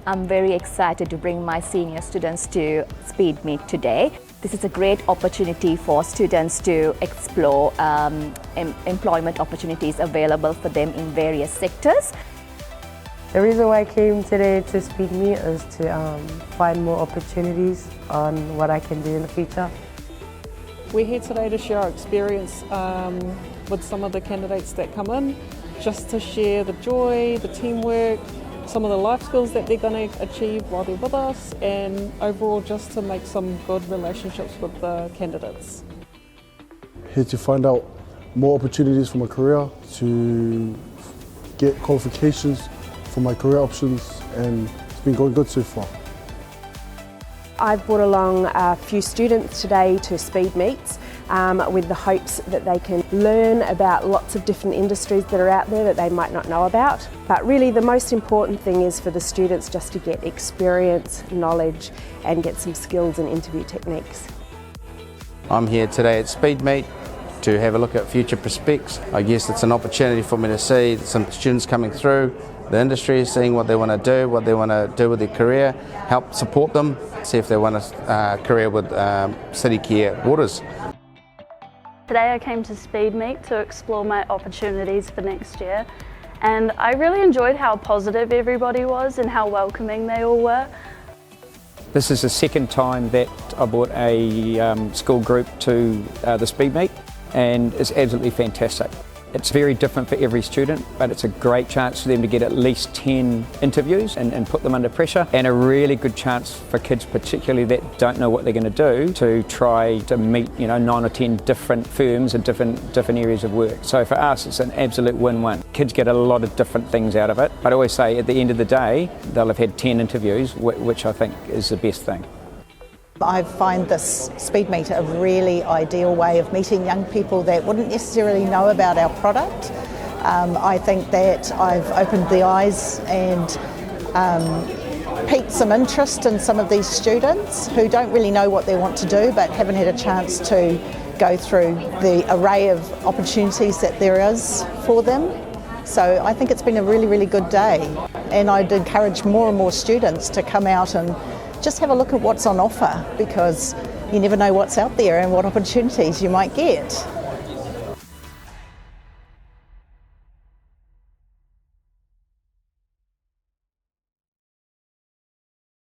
I'm very excited to bring my senior students to SpeedMeet today. This is a great opportunity for students to explore employment opportunities available for them in various sectors. The reason why I came today to SpeedMeet is to find more opportunities on what I can do in the future. We're here today to share our experience with some of the candidates that come in, just to share the joy, the teamwork, some of the life skills that they're going to achieve while they're with us, and overall just to make some good relationships with the candidates. Here to find out more opportunities for my career, to get qualifications for my career options, and it's been going good so far. I've brought along a few students today to SpeedMeet with the hopes that they can learn about lots of different industries that are out there that they might not know about. But really the most important thing is for the students just to get experience, knowledge and get some skills and interview techniques. I'm here today at SpeedMeet to have a look at future prospects. I guess it's an opportunity for me to see some students coming through the industry, seeing what they want to do with their career, help support them, see if they want a career with City Care Waters. Today I came to SpeedMeet to explore my opportunities for next year, and I really enjoyed how positive everybody was and how welcoming they all were. This is the second time that I brought a school group to the SpeedMeet, and it's absolutely fantastic. It's very different for every student, but it's a great chance for them to get at least 10 interviews and put them under pressure, and a really good chance for kids particularly that don't know what they're going to do to try to meet 9 or 10 different firms and different areas of work. So for us it's an absolute win-win. Kids get a lot of different things out of it, but I always say at the end of the day they'll have had 10 interviews, which I think is the best thing. I find this SpeedMeet a really ideal way of meeting young people that wouldn't necessarily know about our product. I think that I've opened the eyes and piqued some interest in some of these students who don't really know what they want to do but haven't had a chance to go through the array of opportunities that there is for them. So I think it's been a really, really good day, and I'd encourage more and more students to come out and just have a look at what's on offer, because you never know what's out there and what opportunities you might get.